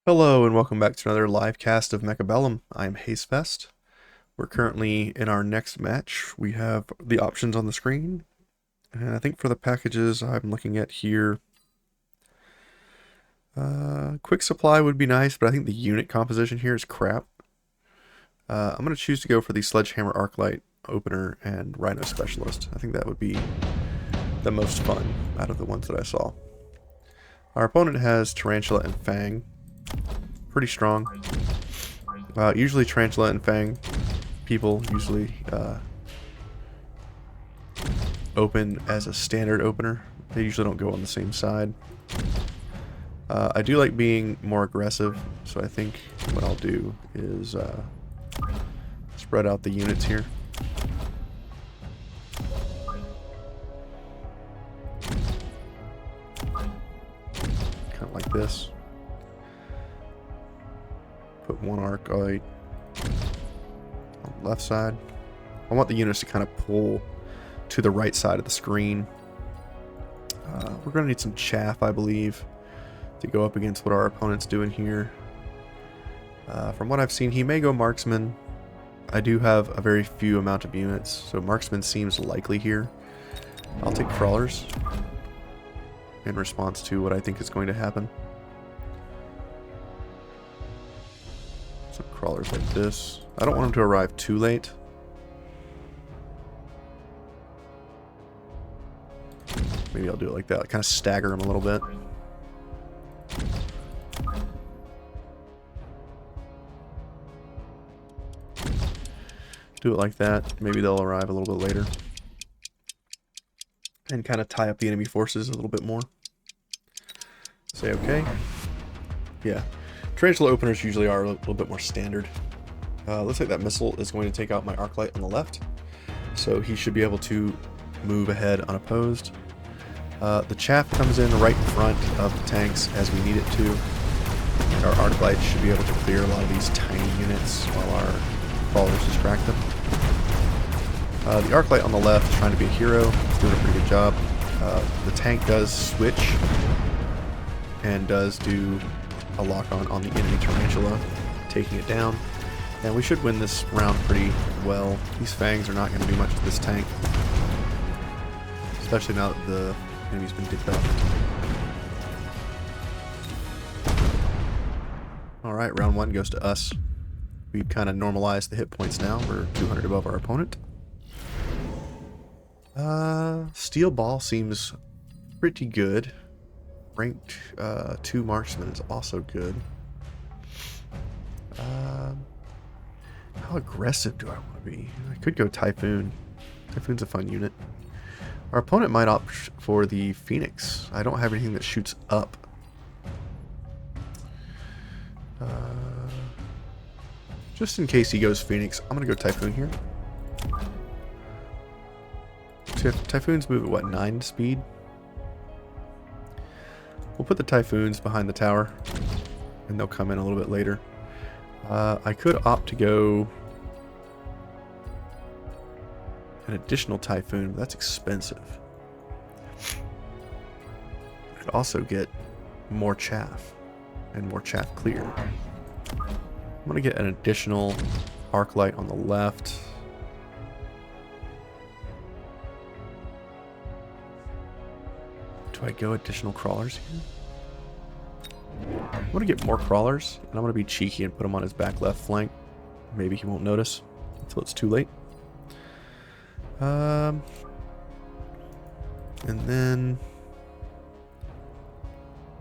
Hello and welcome back to another live cast of Mechabellum. I'm Hazefest. We're currently in our next match. We have the options on the screen. And I think for the packages I'm looking at here, quick supply would be nice, but I think the unit composition here is crap. I'm going to choose to go for the Sledgehammer Arclight Opener and Rhino Specialist. I think that would be the most fun out of the ones that I saw. Our opponent has Tarantula and Fang. Pretty strong. Usually Tarantula and Fang people usually open as a standard opener. They usually don't go on the same side. I do like being more aggressive, so I think what I'll do is spread out the units here. Kind of like this. Put one Arclight on the left side. I want the units to kind of pull to the right side of the screen. We're going to need some chaff, I believe, to go up against what our opponent's doing here. From what I've seen, he may go Marksman. I do have a very few amount of units, so Marksman seems likely here. I'll take Crawlers in response to what I think is going to happen. Some Crawlers like this. I don't want him to arrive too late. Maybe I'll do it like that, kind of stagger him a little bit. Do it like that. Maybe they'll arrive a little bit later. And kind of tie up the enemy forces a little bit more. Say okay. Yeah. Tarantula openers usually are a little bit more standard. Looks like that missile is going to take out my Arclight on the left. So he should be able to move ahead unopposed. The chaff comes in right in front of the tanks as we need it to. And our Arclight should be able to clear a lot of these tiny units while our crawlers distract them. The Arclight on the left is trying to be a hero. It's doing a pretty good job. The tank does switch and does do a lock-on on the enemy Tarantula, taking it down. And we should win this round pretty well. These Fangs are not going to do much with this tank, especially now that the enemy's been dipped up. Alright, round one goes to us. We've kind of normalized the hit points now. We're 200 above our opponent. Steel Ball seems pretty good. Ranked 2 Marksman is also good. How aggressive do I want to be? I could go Typhoon. Typhoon's a fun unit. Our opponent might opt for the Phoenix. I don't have anything that shoots up. Just in case he goes Phoenix, I'm going to go Typhoon here. Typhoons move at what, 9 speed? We'll put the Typhoons behind the tower, and they'll come in a little bit later. I could opt to go an additional Typhoon, but that's expensive. I could also get more chaff and more chaff clear. I'm going to get an additional Arclight on the left. Do I go additional Crawlers here? I'm going to get more Crawlers, and I'm going to be cheeky and put him on his back left flank. Maybe he won't notice until it's too late. And then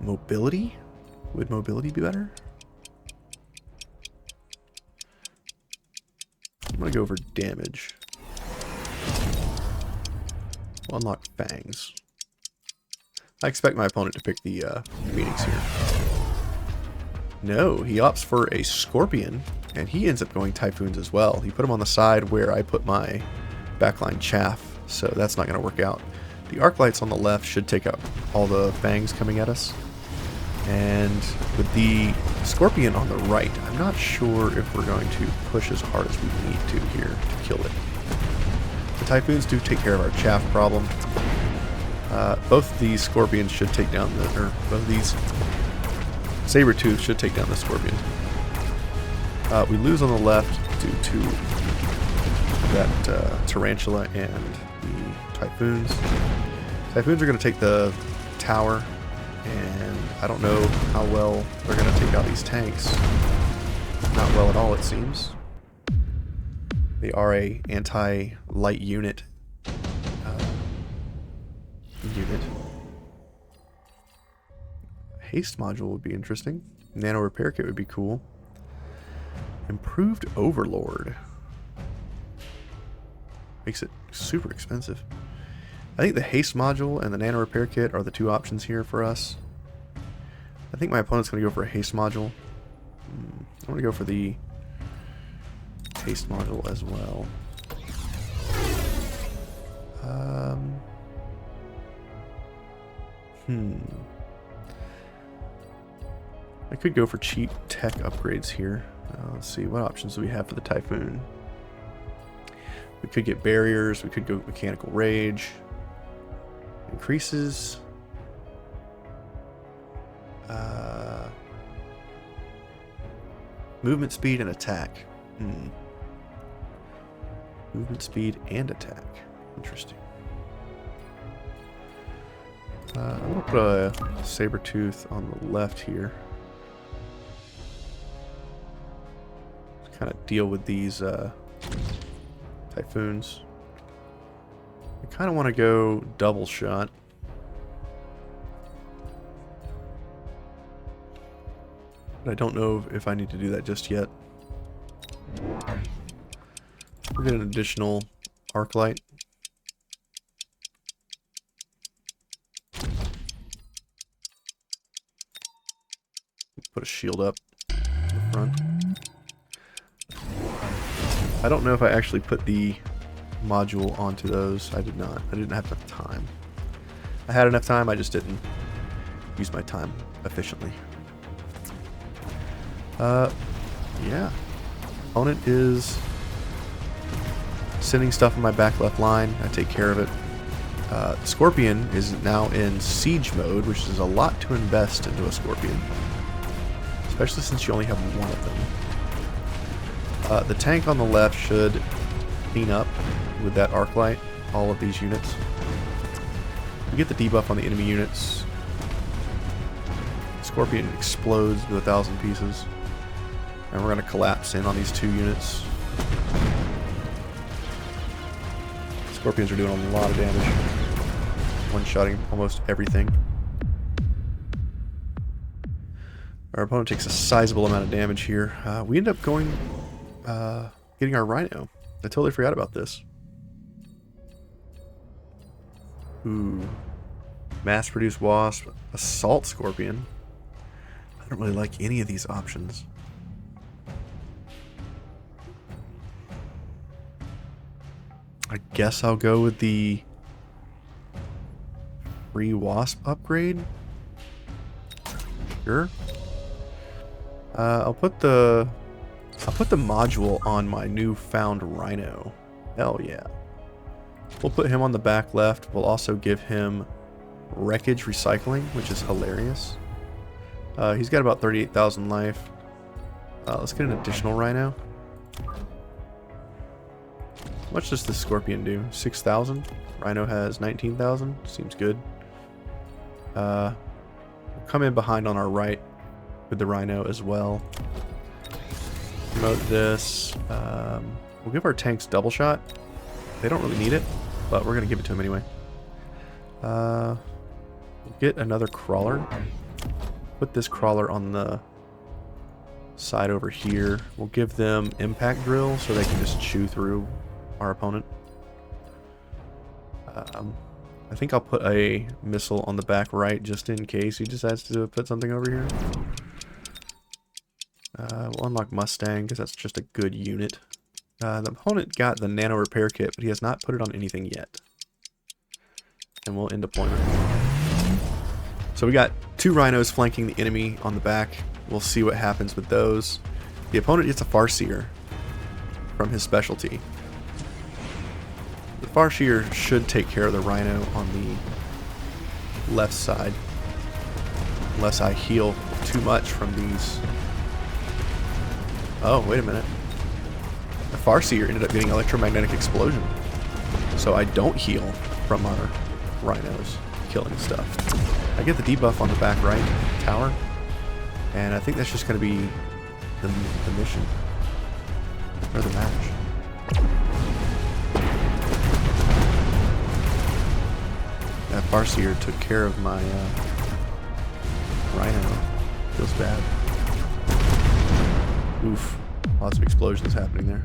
mobility? Would mobility be better? I'm going to go over damage. We'll unlock Fangs. I expect my opponent to pick the Phoenix here. No, he opts for a Scorpion, and he ends up going Typhoons as well. He put him on the side where I put my backline chaff, so that's not going to work out. The Arclights on the left should take out all the Fangs coming at us. And with the Scorpion on the right, I'm not sure if we're going to push as hard as we need to here to kill it. The Typhoons do take care of our chaff problem. Both of these Scorpions should take down both of these Saber-tooth should take down the Scorpion. We lose on the left due to that Tarantula and the Typhoons. Typhoons are going to take the tower, and I don't know how well they're going to take out these tanks. Not well at all, it seems. They are a anti-light unit. Haste module would be interesting. Nano repair kit would be cool. Improved Overlord. Makes it super expensive. I think the haste module and the nano repair kit are the two options here for us. I think my opponent's going to go for a haste module. I'm going to go for the haste module as well. I could go for cheap tech upgrades here. Let's see, what options do we have for the Typhoon? We could get barriers, we could go mechanical rage. Increases movement speed and attack. Movement speed and attack. Interesting. I'm going to put a Saber-tooth on the left here. Kind of deal with these Typhoons. I kind of want to go double shot. But I don't know if I need to do that just yet. We'll get an additional arc light. Put a shield up in the front. I don't know if I actually put the module onto those. I did not. I didn't have enough time. I had enough time, I just didn't use my time efficiently. Yeah. Opponent is sending stuff in my back left line. I take care of it. Scorpion is now in siege mode, which is a lot to invest into a Scorpion. Especially since you only have one of them. The tank on the left should clean up with that arc light all of these units. We get the debuff on the enemy units. Scorpion explodes to 1,000 pieces. And we're going to collapse in on these two units. Scorpions are doing a lot of damage. One-shotting almost everything. Our opponent takes a sizable amount of damage here. We end up going... getting our Rhino. I totally forgot about this. Ooh. Mass-produced Wasp. Assault Scorpion. I don't really like any of these options. I guess I'll go with the free Wasp upgrade. Sure. I'll put the module on my newfound Rhino. Hell yeah. We'll put him on the back left. We'll also give him wreckage recycling, which is hilarious. He's got about 38,000 life. Let's get an additional Rhino. How much does this Scorpion do? 6,000? Rhino has 19,000. Seems good. We'll come in behind on our right with the Rhino as well. Promote this. We'll give our tanks double shot. They don't really need it, but we're going to give it to them anyway. We'll get another crawler. Put this crawler on the side over here. We'll give them impact drill so they can just chew through our opponent. I think I'll put a missile on the back right just in case he decides to put something over here. We'll unlock Mustang because that's just a good unit. The opponent got the nano repair kit, but he has not put it on anything yet. And we'll end deployment. So we got two Rhinos flanking the enemy on the back. We'll see what happens with those. The opponent gets a Farseer from his specialty. The Farseer should take care of the Rhino on the left side. Unless I heal too much from these. Oh, wait a minute. The Farseer ended up getting electromagnetic explosion. So I don't heal from our rhinos killing stuff. I get the debuff on the back right tower. And I think that's just going to be the mission. Or the match. That Farseer took care of my rhino. Feels bad. Oof. Lots of explosions happening there.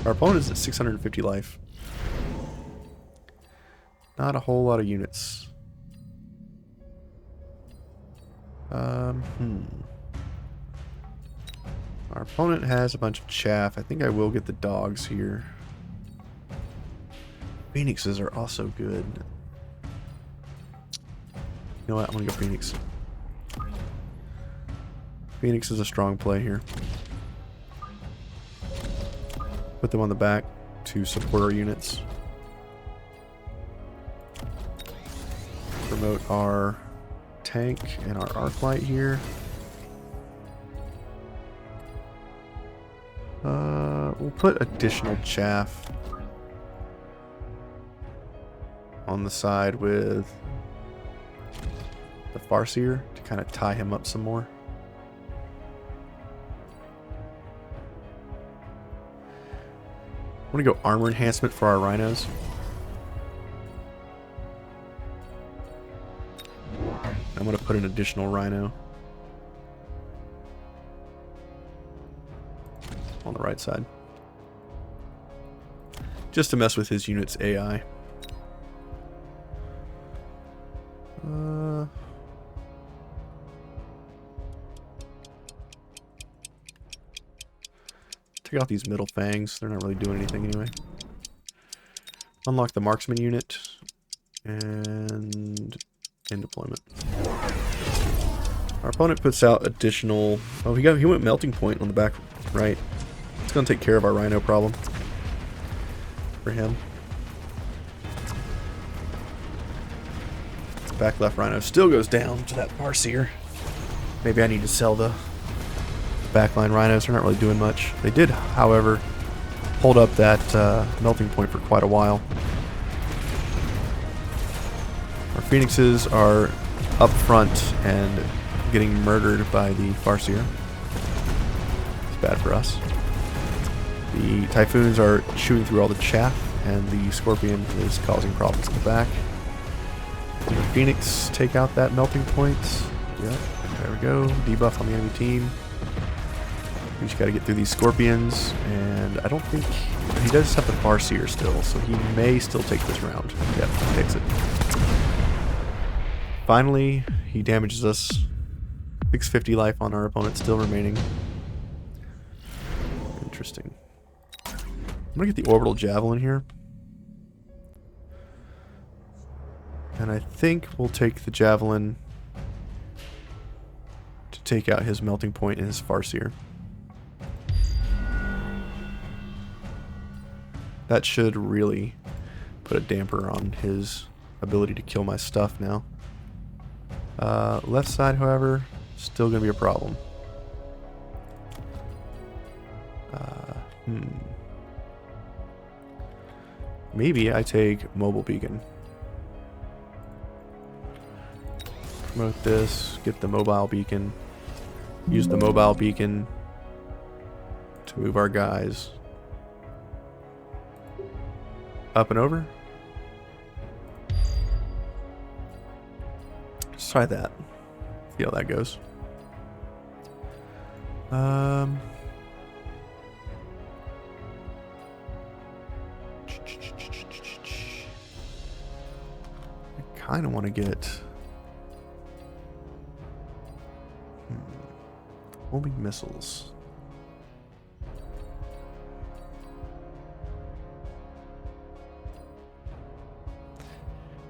Our opponent is at 650 life. Not a whole lot of units. Our opponent has a bunch of chaff. I think I will get the dogs here. Phoenixes are also good. You know what? I'm gonna go Phoenix. Phoenix is a strong play here. Put them on the back to support our units. Promote our tank and our arc light here. We'll put additional chaff on the side with the Farseer to kind of tie him up some more. I'm gonna go armor enhancement for our rhinos. I'm gonna put an additional rhino on the right side, just to mess with his unit's AI. Take out these middle fangs. They're not really doing anything anyway. Unlock the marksman unit and end deployment. Our opponent puts out additional. Oh, he went melting point on the back right. It's gonna take care of our rhino problem for him. Back left rhino still goes down to that Farseer. Maybe I need to sell the backline rhinos. They're not really doing much. They did, however, hold up that melting point for quite a while. Our phoenixes are up front and getting murdered by the Farseer. It's bad for us. The typhoons are chewing through all the chaff, and the scorpion is causing problems in the back. Did the phoenix take out that melting point? Yep, there we go. Debuff on the enemy team. We just got to get through these scorpions, and I don't think he does have the Farseer still, so he may still take this round. Yep, he takes it. Finally, he damages us. 650 life on our opponent still remaining. Interesting. I'm gonna get the orbital javelin here. And I think we'll take the javelin to take out his melting point and his Farseer. That should really put a damper on his ability to kill my stuff now. Left side, however, still going to be a problem. Maybe I take mobile beacon. Promote this, get the mobile beacon. Use the mobile beacon to move our guys up and over. Let's try that. See how that goes. I kind of want to get homing missiles.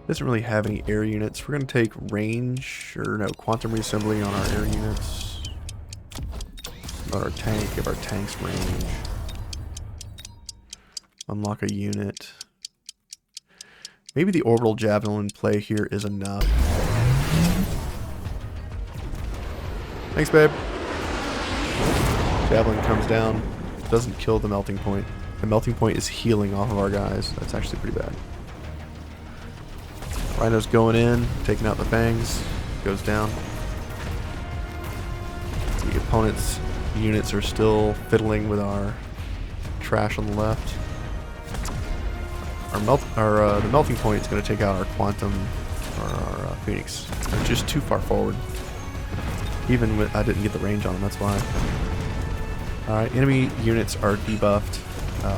Doesn't really have any air units. We're going to take range, or no, quantum reassembly on our air units. About our tank, give our tanks range. Unlock a unit. Maybe the orbital javelin play here is enough. Thanks, babe. Javelin comes down. Doesn't kill the melting point. The melting point is healing off of our guys. That's actually pretty bad. Rhino's going in, taking out the fangs. Goes down. The opponent's units are still fiddling with our trash on the left. The melting point is going to take out our quantum or our phoenix. They're just too far forward. Even with I didn't get the range on them, that's why. Alright, enemy units are debuffed.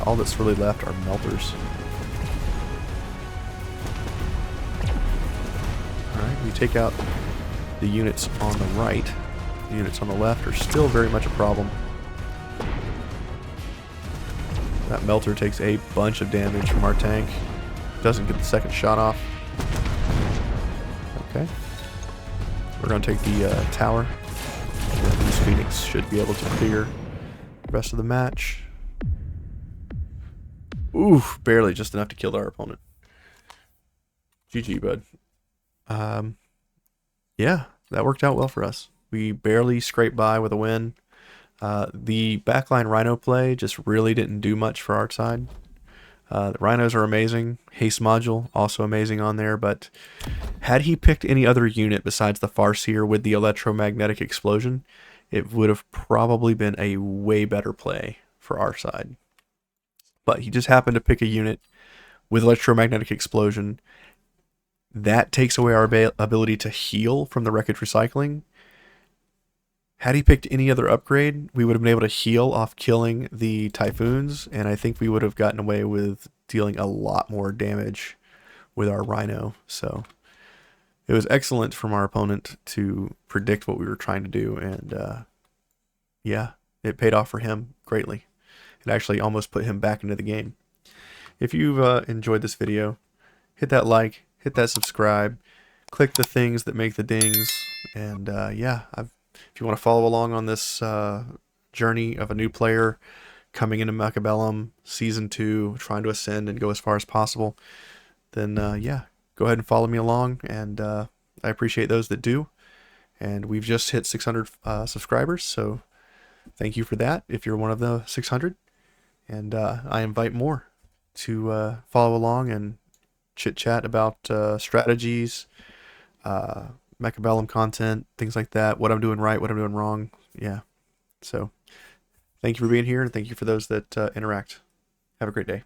All that's really left are melters. Alright, we take out the units on the right. The units on the left are still very much a problem. That melter takes a bunch of damage from our tank. Doesn't get the second shot off. Okay. We're going to take the tower. And these Phoenix should be able to clear the rest of the match. Oof, barely, just enough to kill our opponent. GG, bud. Yeah, that worked out well for us. We barely scraped by with a win. The backline Rhino play just really didn't do much for our side. The Rhinos are amazing. Haste module, also amazing on there, but had he picked any other unit besides the Farseer with the electromagnetic explosion, it would have probably been a way better play for our side. But he just happened to pick a unit with electromagnetic explosion. That takes away our ability to heal from the wreckage recycling. Had he picked any other upgrade, we would have been able to heal off killing the Typhoons, and I think we would have gotten away with dealing a lot more damage with our Rhino. So it was excellent from our opponent to predict what we were trying to do, and yeah, it paid off for him greatly. It actually almost put him back into the game. If you've enjoyed this video, hit that like, hit that subscribe, click the things that make the dings, and yeah, if you want to follow along on this journey of a new player coming into Mechabellum Season 2, trying to ascend and go as far as possible, then yeah, go ahead and follow me along, and I appreciate those that do. And we've just hit 600 subscribers, so thank you for that if you're one of the 600. And I invite more to follow along and chit-chat about strategies, Mechabellum content, things like that, what I'm doing right, what I'm doing wrong. Yeah. So thank you for being here, and thank you for those that interact. Have a great day.